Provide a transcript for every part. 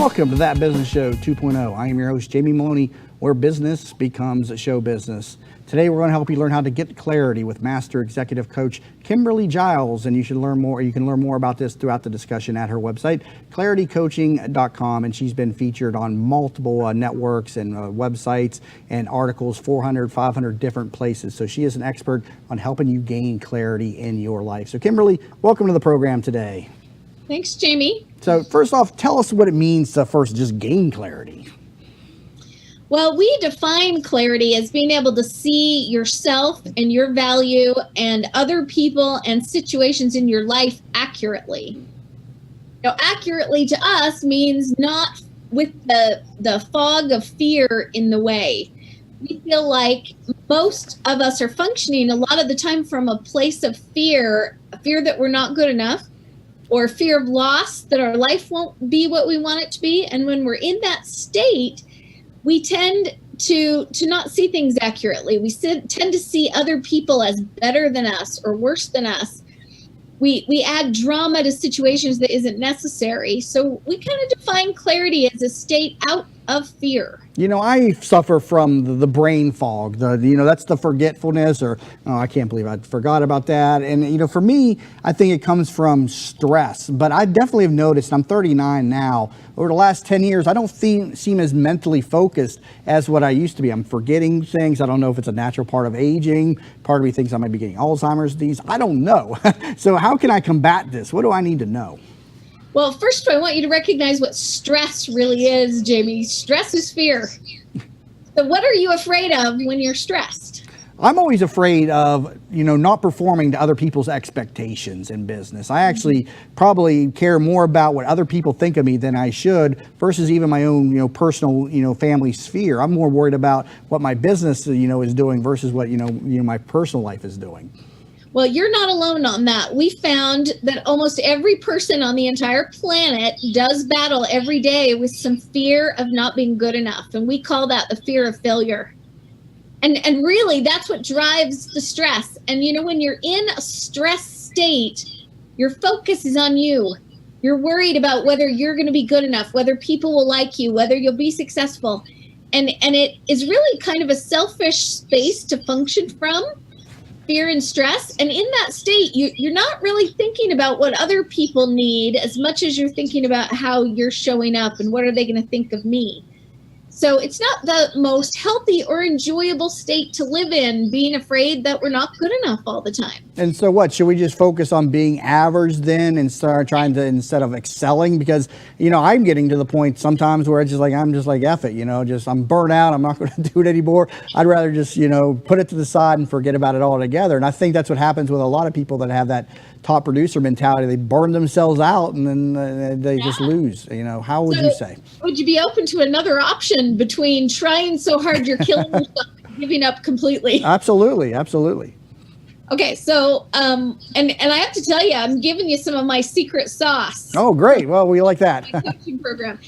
Welcome to That Business Show 2.0. I am your host, Jamie Maloney, where business becomes show business. Today, we're going to help you learn how to get clarity with Master Executive Coach Kimberly Giles, and you should learn more. You can learn more about this throughout the discussion at her website, claritycoaching.com, and she's been featured on multiple networks and websites and articles, 400, 500 different places. So she is an expert on helping you gain clarity in your life. So Kimberly, welcome to the program today. Thanks, Jamie. So first off, tell us what it means to first just gain clarity. Well, we define clarity as being able to see yourself and your value and other people and situations in your life accurately. Now, accurately to us means not with the fog of fear in the way. We feel like most of us are functioning a lot of the time from a place of fear that we're not good enough, or fear of loss, that our life won't be what we want it to be. And when we're in that state, we tend to not see things accurately. We tend to see other people as better than us or worse than us. We add drama to situations that isn't necessary. So we kind of define clarity as a state out of fear. You know, I suffer from the brain fog. That's the forgetfulness, or I can't believe I forgot about that. And for me, I think it comes from stress. But I definitely have noticed, I'm 39 now, over the last 10 years, I don't seem as mentally focused as what I used to be. I'm forgetting things. I don't know if it's a natural part of aging. Part of me thinks I might be getting Alzheimer's disease. I don't know. So how can I combat this? What do I need to know? Well, first, I want you to recognize what stress really is, Jamie. Stress is fear. So what are you afraid of when you're stressed? I'm always afraid of, not performing to other people's expectations in business. I actually probably care more about what other people think of me than I should versus even my own, personal, family sphere. I'm more worried about what my business, is doing versus what, my personal life is doing. Well, you're not alone on that. We found that almost every person on the entire planet does battle every day with some fear of not being good enough. And we call that the fear of failure. And really, that's what drives the stress. And, when you're in a stress state, your focus is on you. You're worried about whether you're going to be good enough, whether people will like you, whether you'll be successful. And it is really kind of a selfish space to function from. Fear and stress. And in that state, you're not really thinking about what other people need as much as you're thinking about how you're showing up and what are they going to think of me. So it's not the most healthy or enjoyable state to live in, being afraid that we're not good enough all the time. And so what, should we just focus on being average then and start trying to, instead of excelling? Because, I'm getting to the point sometimes where I'm just like, F it, I'm burnt out. I'm not going to do it anymore. I'd rather just, put it to the side and forget about it altogether. And I think that's what happens with a lot of people that have that top producer mentality. They burn themselves out and then they just lose. How would you say? Would you be open to another option between trying so hard you're killing yourself and giving up completely? Absolutely. Okay, so and I have to tell you, I'm giving you some of my secret sauce. Oh, great. Well, we like that. My coaching program.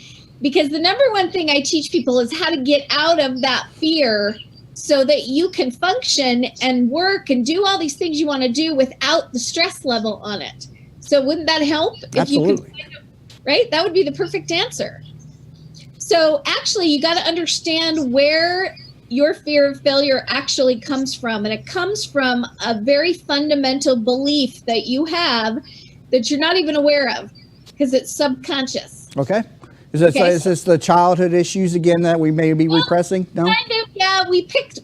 Because the number one thing I teach people is how to get out of that fear so that you can function and work and do all these things you want to do without the stress level on it. So wouldn't that help? Absolutely. Right? That would be the perfect answer. So actually, you got to understand where your fear of failure actually comes from. And it comes from a very fundamental belief that you have that you're not even aware of because it's subconscious. Okay. Is this the childhood issues again that we may be repressing? No? Kind of, yeah.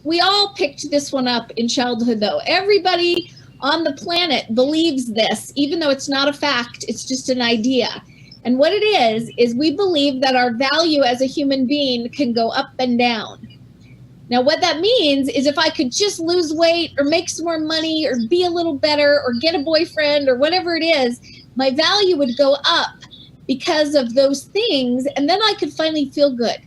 We all picked this one up in childhood, though. Everybody on the planet believes this, even though it's not a fact. It's just an idea. And what it is we believe that our value as a human being can go up and down. Now, what that means is if I could just lose weight or make some more money or be a little better or get a boyfriend or whatever it is, my value would go up because of those things, and then I could finally feel good.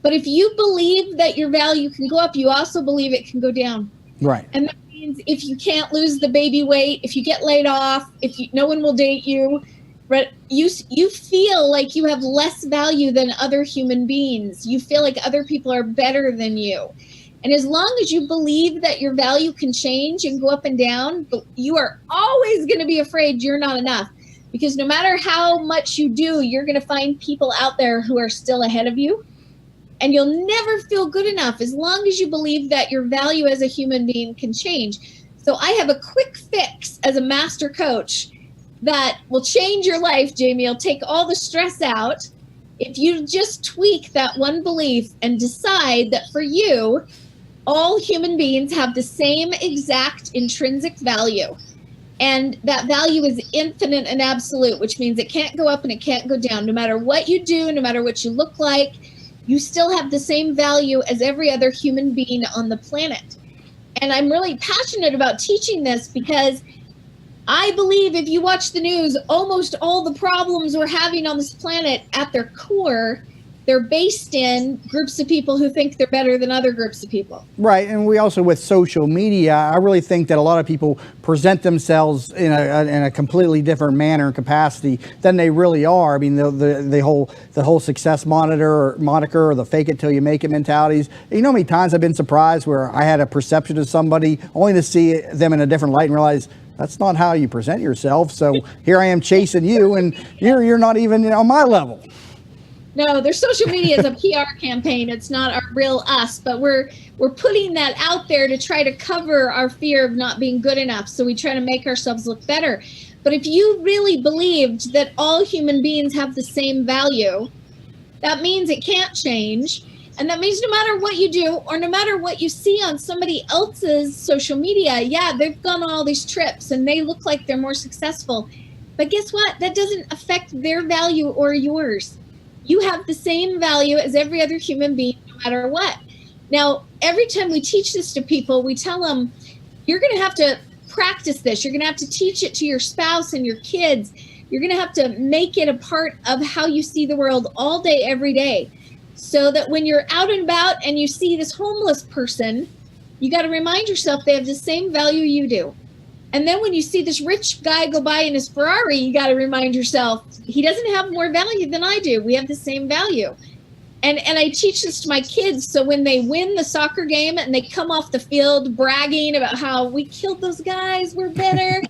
But if you believe that your value can go up, you also believe it can go down. Right. And that means if you can't lose the baby weight, if you get laid off, no one will date you, but you feel like you have less value than other human beings. You feel like other people are better than you. And as long as you believe that your value can change and go up and down, you are always going to be afraid you're not enough. Because no matter how much you do, you're going to find people out there who are still ahead of you. And you'll never feel good enough as long as you believe that your value as a human being can change. So I have a quick fix as a master coach that will change your life, Jamie. It'll take all the stress out. If you just tweak that one belief and decide that for you, all human beings have the same exact intrinsic value. And that value is infinite and absolute, which means it can't go up and it can't go down. No matter what you do, no matter what you look like, you still have the same value as every other human being on the planet. And I'm really passionate about teaching this because I believe if you watch the news, almost all the problems we're having on this planet at their core, they're based in groups of people who think they're better than other groups of people. Right, and we also, with social media, I really think that a lot of people present themselves in a completely different manner and capacity than they really are. I mean, the whole success moniker or the fake it till you make it mentalities. You know how many times I've been surprised where I had a perception of somebody only to see them in a different light and realize that's not how you present yourself. So here I am chasing you, and you're not even on my level. No, their social media is a PR campaign. It's not our real us, but we're putting that out there to try to cover our fear of not being good enough. So we try to make ourselves look better. But if you really believed that all human beings have the same value, that means it can't change. And that means no matter what you do or no matter what you see on somebody else's social media, yeah, they've gone on all these trips and they look like they're more successful. But guess what? That doesn't affect their value or yours. You have the same value as every other human being, no matter what. Now, every time we teach this to people, we tell them, you're going to have to practice this. You're going to have to teach it to your spouse and your kids. You're going to have to make it a part of how you see the world all day, every day. So that when you're out and about and you see this homeless person, you got to remind yourself they have the same value you do. And then when you see this rich guy go by in his Ferrari, you got to remind yourself, he doesn't have more value than I do. We have the same value. And I teach this to my kids. So when they win the soccer game and they come off the field bragging about how we killed those guys, we're better,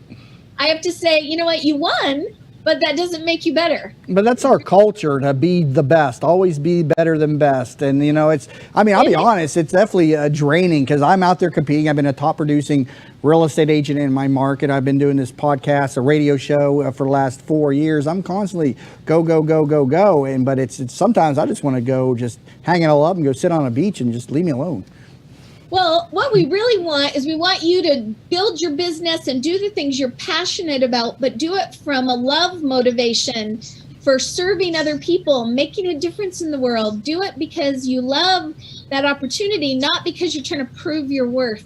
I have to say, you know what, you won, but that doesn't make you better. But that's our culture, to be the best, always be better than best. And, you know, I'll be honest, it's definitely draining because I'm out there competing. I've been a top producing real estate agent in my market. I've been doing this podcast, a radio show for the last 4 years. I'm constantly go. But it's sometimes I just want to go just hang it all up and go sit on a beach and just leave me alone. Well, what we really want is we want you to build your business and do the things you're passionate about, but do it from a love motivation for serving other people, making a difference in the world. Do it because you love that opportunity, not because you're trying to prove your worth.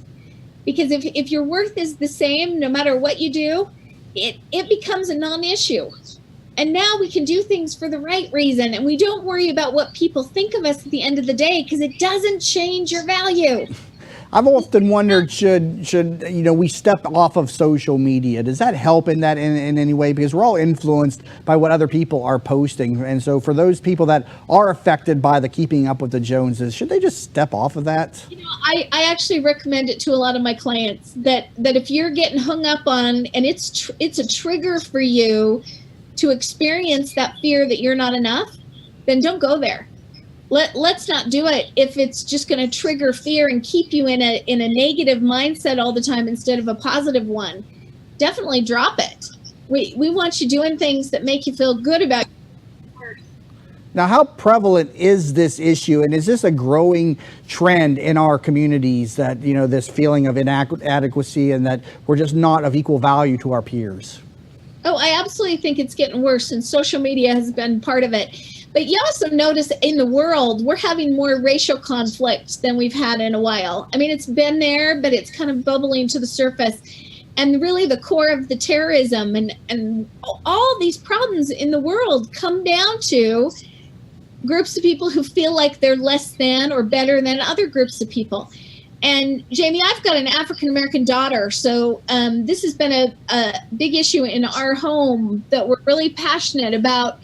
Because if your worth is the same, no matter what you do, it becomes a non-issue. And now we can do things for the right reason. And we don't worry about what people think of us at the end of the day because it doesn't change your value. I've often wondered, should we step off of social media? Does that help in any way? Because we're all influenced by what other people are posting. And so for those people that are affected by the keeping up with the Joneses, should they just step off of that? You know, I actually recommend it to a lot of my clients that if you're getting hung up on, and it's a trigger for you to experience that fear that you're not enough, then don't go there. Let's not do it if it's just going to trigger fear and keep you in a negative mindset all the time instead of a positive one. Definitely drop it. We want you doing things that make you feel good about your work. Now, how prevalent is this issue, and is this a growing trend in our communities that, this feeling of inadequacy and that we're just not of equal value to our peers? Oh, I absolutely think it's getting worse, and social media has been part of it. But you also notice in the world, we're having more racial conflict than we've had in a while. I mean, it's been there, but it's kind of bubbling to the surface. And really the core of the terrorism and all these problems in the world come down to groups of people who feel like they're less than or better than other groups of people. And Jamie, I've got an African-American daughter, so this has been a big issue in our home that we're really passionate about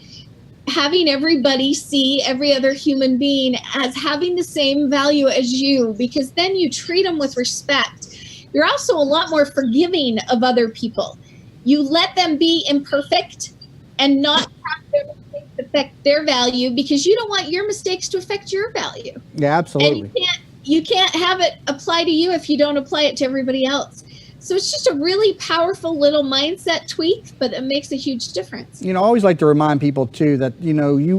having everybody see every other human being as having the same value as you, because then you treat them with respect. You're also a lot more forgiving of other people. You let them be imperfect and not have their mistakes affect their value, because you don't want your mistakes to affect your value. Yeah, absolutely. And you can't have it apply to you if you don't apply it to everybody else. So it's just a really powerful little mindset tweak, but it makes a huge difference. I always like to remind people too that,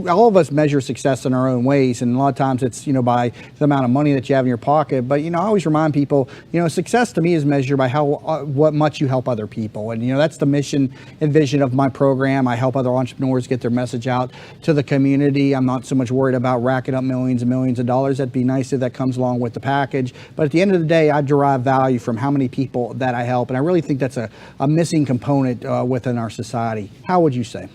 all of us measure success in our own ways. And a lot of times it's, by the amount of money that you have in your pocket. But, I always remind people, success to me is measured by what much you help other people. And, that's the mission and vision of my program. I help other entrepreneurs get their message out to the community. I'm not so much worried about racking up millions and millions of dollars. That'd be nice if that comes along with the package. But at the end of the day, I derive value from how many people that I help. And I really think that's a missing component within our society. How would you say?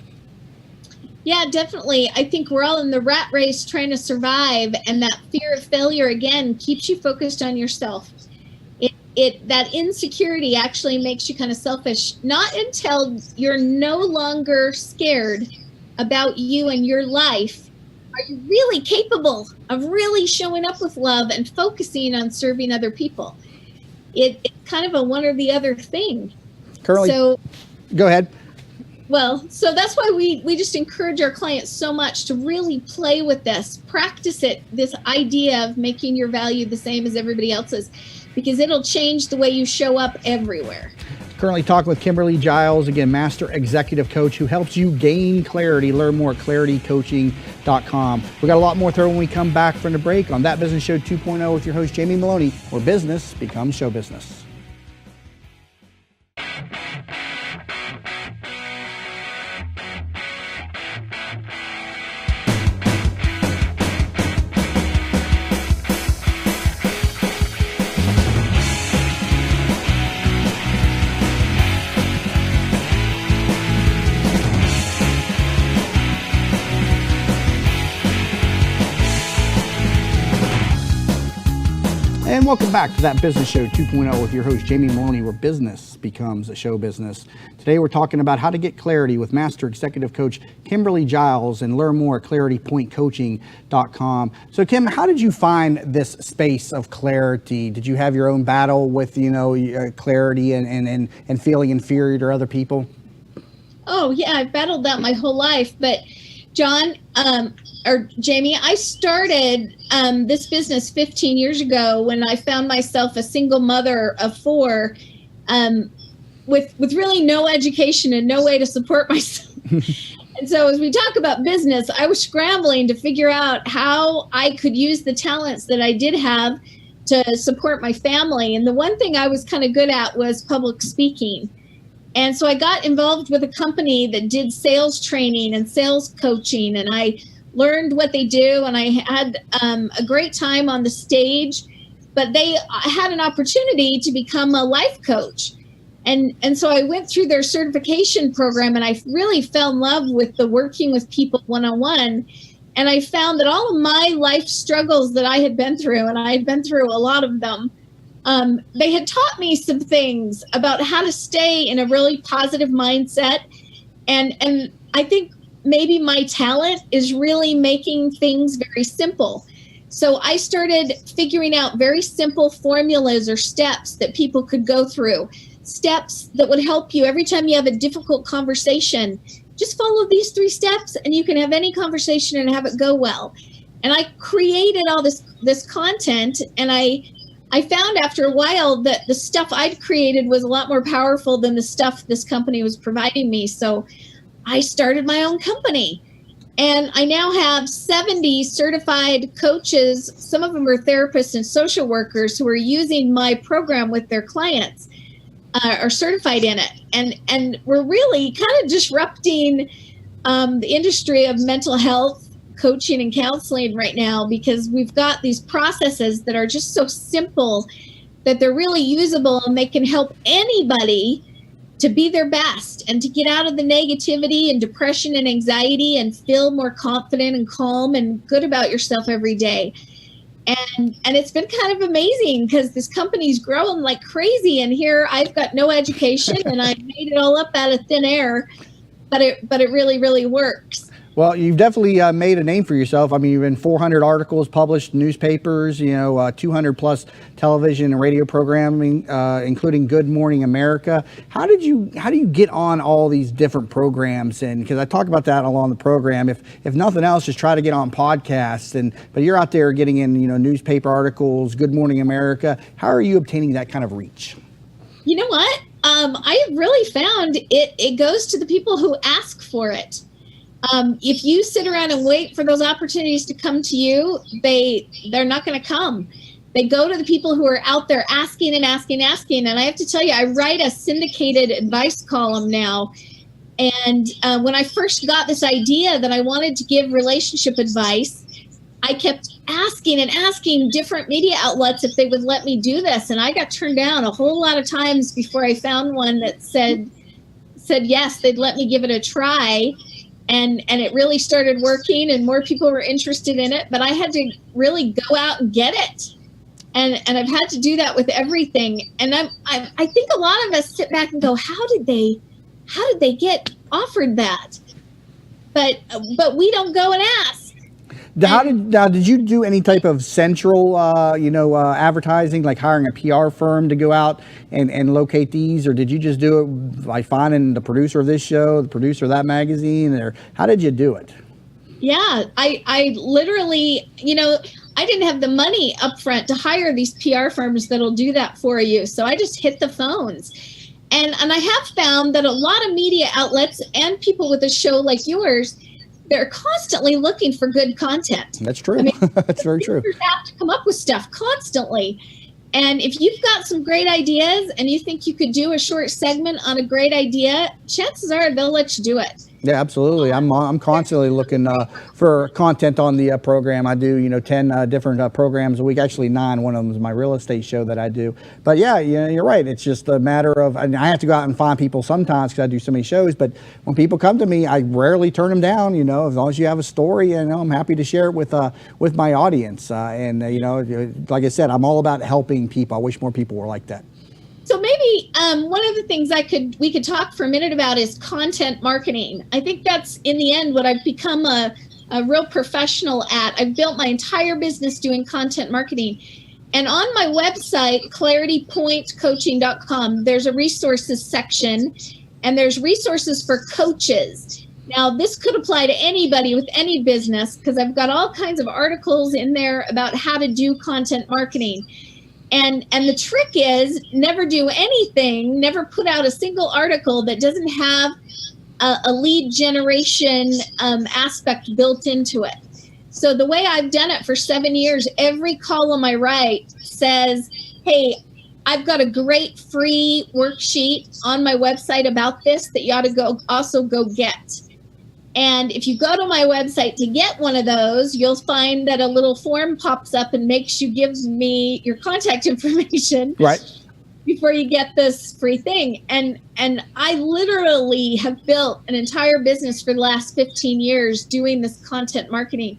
Yeah, definitely. I think we're all in the rat race trying to survive, and that fear of failure, again, keeps you focused on yourself. That insecurity actually makes you kind of selfish, not until you're no longer scared about you and your life. Are you really capable of really showing up with love and focusing on serving other people? It's kind of a one or the other thing. Currently, so go ahead. Well, so that's why we just encourage our clients so much to really play with this, practice it, this idea of making your value the same as everybody else's, because it'll change the way you show up everywhere. Currently talking with Kimberly Giles, again, Master Executive Coach, who helps you gain clarity. Learn more at claritycoaching.com. We got a lot more to throw when we come back from the break on That Business Show 2.0 with your host, Jamie Maloney, where business becomes show business. And welcome back to That Business Show 2.0 with your host, Jamie Maloney, where business becomes a show business. Today, we're talking about how to get clarity with Master Executive Coach Kimberly Giles, and learn more at claritypointcoaching.com. So, Kim, how did you find this space of clarity? Did you have your own battle with, clarity and feeling inferior to other people? Oh, yeah, I've battled that my whole life. But, John, or Jamie, I started this business 15 years ago when I found myself a single mother of 4 with really no education and no way to support myself. And so as we talk about business, I was scrambling to figure out how I could use the talents that I did have to support my family. And the one thing I was kind of good at was public speaking. And so I got involved with a company that did sales training and sales coaching, and I learned what they do, and I had a great time on the stage. But they had an opportunity to become a life coach. And so I went through their certification program, and I really fell in love with the working with people one-on-one. And I found that all of my life struggles that I had been through, and I had been through a lot of them, they had taught me some things about how to stay in a really positive mindset. And I think maybe my talent is really making things very simple. So I started figuring out very simple formulas or steps that people could go through, steps that would help you every time you have a difficult conversation. Just follow these 3 steps and you can have any conversation and have it go well. And I created all this content, and I found after a while that the stuff I'd created was a lot more powerful than the stuff this company was providing me. So I started my own company, and I now have 70 certified coaches. Some of them are therapists and social workers who are using my program with their clients, are certified in it. And we're really kind of disrupting the industry of mental health coaching and counseling right now, because we've got these processes that are just so simple that they're really usable, and they can help anybody to be their best and to get out of the negativity and depression and anxiety and feel more confident and calm and good about yourself every day. And it's been kind of amazing because this company's growing like crazy, and here I've got no education and I made it all up out of thin air, but it really, really works. Well, you've definitely made a name for yourself. I mean, you've been 400 articles published, newspapers, 200 plus television and radio programming, including Good Morning America. How do you get on all these different programs? And because I talk about that along the program, if nothing else, just try to get on podcasts. But you're out there getting in, newspaper articles, Good Morning America. How are you obtaining that kind of reach? You know what? I really found it goes to the people who ask for it. If you sit around and wait for those opportunities to come to you, they're not going to come. They go to the people who are out there asking and asking, asking. And I have to tell you, I write a syndicated advice column now. And when I first got this idea that I wanted to give relationship advice, I kept asking and asking different media outlets if they would let me do this. And I got turned down a whole lot of times before I found one that said yes, they'd let me give it a try. And it really started working and more people were interested in it, but I had to really go out and get it. And I've had to do that with everything. And I think a lot of us sit back and go, how did they get offered that? But we don't go and ask. Did you do any type of central, advertising, like hiring a PR firm to go out and locate these, or did you just do it by finding the producer of this show, the producer of that magazine, or how did you do it? Yeah, I literally, I didn't have the money up front to hire these PR firms that'll do that for you. So I just hit the phones. And I have found that a lot of media outlets and people with a show like yours, they're constantly looking for good content. That's true. That's very true. You have to come up with stuff constantly. And if you've got some great ideas and you think you could do a short segment on a great idea, chances are they'll let you do it. Yeah, absolutely. I'm constantly looking for content on the program. I do, 10 different programs a week, actually 9. One of them is my real estate show that I do. But yeah, you're right. It's just a matter of, and I have to go out and find people sometimes because I do so many shows. But when people come to me, I rarely turn them down. As long as you have a story, I'm happy to share it with my audience. Like I said, I'm all about helping people. I wish more people were like that. So maybe one of the things we could talk for a minute about is content marketing. I think that's in the end what I've become a real professional at. I've built my entire business doing content marketing. And on my website, claritypointcoaching.com, there's a resources section and there's resources for coaches. Now, this could apply to anybody with any business because I've got all kinds of articles in there about how to do content marketing. And the trick is never do anything, never put out a single article that doesn't have a lead generation aspect built into it. So the way I've done it for 7 years, every column I write says, hey, I've got a great free worksheet on my website about this that you ought to go get. And if you go to my website to get one of those, you'll find that a little form pops up and makes you give me your contact information. Right. Before you get this free thing. And I literally have built an entire business for the last 15 years doing this content marketing.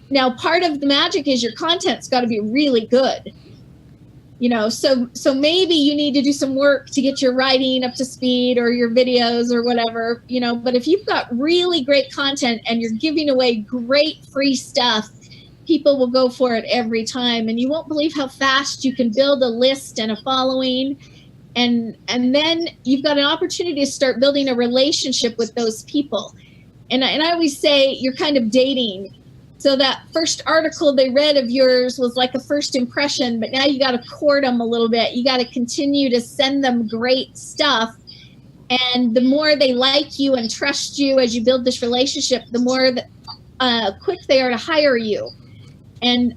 Now, part of the magic is your content's got to be really good. So maybe you need to do some work to get your writing up to speed or your videos or whatever, but if you've got really great content and you're giving away great free stuff, people will go for it every time. And you won't believe how fast you can build a list and a following. And then you've got an opportunity to start building a relationship with those people. And I always say you're kind of dating. So that first article they read of yours was like a first impression, but now you got to court them a little bit. You got to continue to send them great stuff. And the more they like you and trust you as you build this relationship, the more quick they are to hire you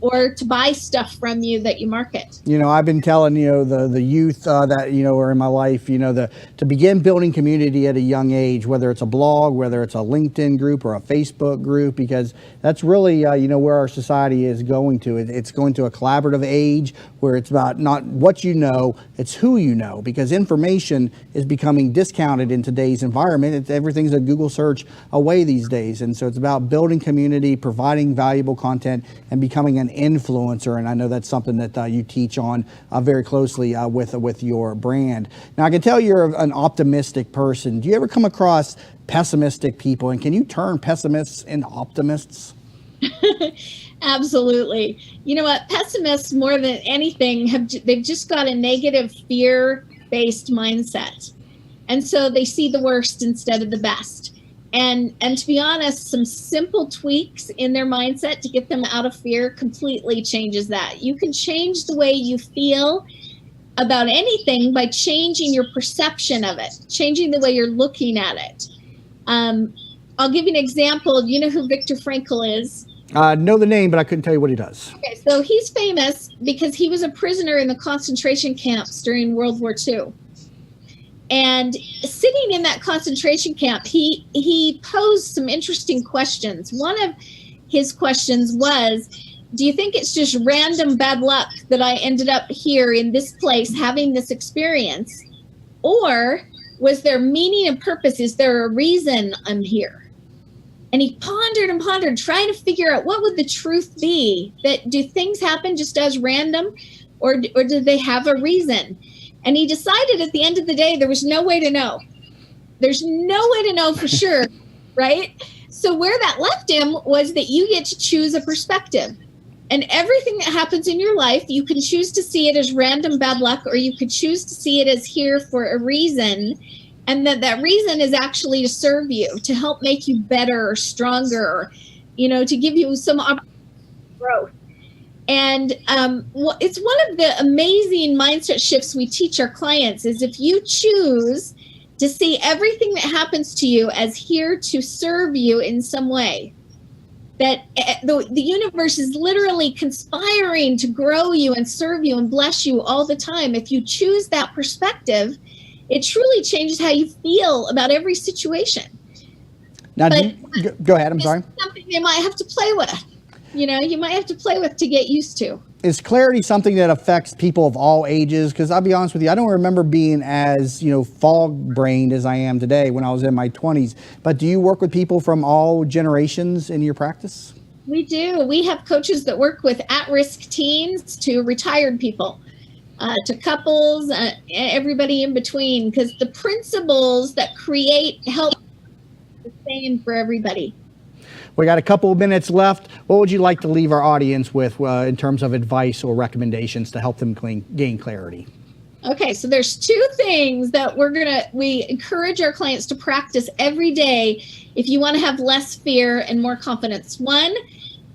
or to buy stuff from you that you market. I've been telling, the youth that, are in my life, to begin building community at a young age, whether it's a blog, whether it's a LinkedIn group or a Facebook group, because that's really, where our society is going to. It's going to a collaborative age where it's about not what you know, it's who you know, because information is becoming discounted in today's environment. Everything's a Google search away these days. And so it's about building community, providing valuable content, and becoming becoming an influencer, and I know that's something that you teach on very closely with your brand. Now, I can tell you're an optimistic person. Do you ever come across pessimistic people, and can you turn pessimists into optimists? Absolutely. You know what? Pessimists, more than anything, they've just got a negative fear-based mindset. And so they see the worst instead of the best. And to be honest, some simple tweaks in their mindset to get them out of fear completely changes that. You can change the way you feel about anything by changing your perception of it, changing the way you're looking at it. I'll give you an example. Do you know who Viktor Frankl is? Know the name, but I couldn't tell you what he does. Okay, so he's famous because he was a prisoner in the concentration camps during World War II. And sitting in that concentration camp, he posed some interesting questions. One of his questions was, do you think it's just random bad luck that I ended up here in this place having this experience? Or was there meaning and purpose? Is there a reason I'm here? And he pondered and pondered, trying to figure out what would the truth be. That do things happen just as random, or do they have a reason? And he decided at the end of the day, there was no way to know. There's no way to know for sure, right? So where that left him was that you get to choose a perspective. And everything that happens in your life, you can choose to see it as random bad luck, or you could choose to see it as here for a reason. And that reason is actually to serve you, to help make you better or stronger, or, to give you some growth. And it's one of the amazing mindset shifts we teach our clients is if you choose to see everything that happens to you as here to serve you in some way, that the universe is literally conspiring to grow you and serve you and bless you all the time. If you choose that perspective, it truly changes how you feel about every situation. Now, go ahead. I'm sorry. Something you might have to play with. You might have to play with to get used to. Is clarity something that affects people of all ages? Because I'll be honest with you, I don't remember being as, fog-brained as I am today when I was in my 20s. But do you work with people from all generations in your practice? We do. We have coaches that work with at-risk teens to retired people, to couples, everybody in between, because the principles that create help the same for everybody. We got a couple of minutes left. What would you like to leave our audience with in terms of advice or recommendations to help them gain clarity? Okay, so there's two things that we encourage our clients to practice every day if you want to have less fear and more confidence. One,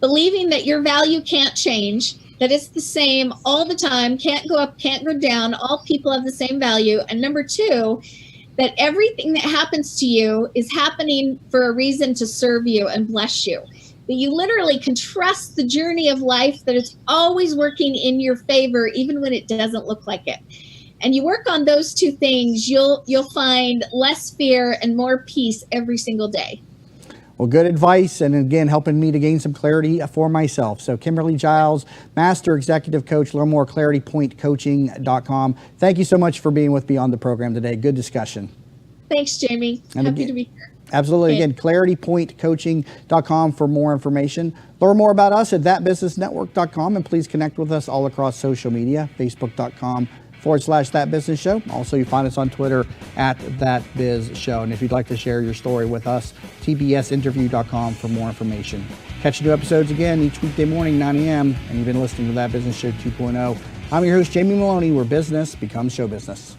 believing that your value can't change, that it's the same all the time, can't go up, can't go down, all people have the same value. And number two, that everything that happens to you is happening for a reason to serve you and bless you. That you literally can trust the journey of life, that it's always working in your favor, even when it doesn't look like it. And you work on those two things, you'll find less fear and more peace every single day. Well, good advice, and again, helping me to gain some clarity for myself. So Kimberly Giles, Master Executive Coach, learn more, claritypointcoaching.com. Thank you so much for being with me on the program today. Good discussion. Thanks, Jamie. Happy to be here. Absolutely. Okay. Again, claritypointcoaching.com for more information. Learn more about us at thatbusinessnetwork.com, and please connect with us all across social media, facebook.com/thatbusinessshow. Also, you find us on Twitter at thatbizshow. And if you'd like to share your story with us, tbsinterview.com for more information. Catch new episodes again each weekday morning, 9 a.m. And you've been listening to That Business Show 2.0. I'm your host, Jamie Maloney, where business becomes show business.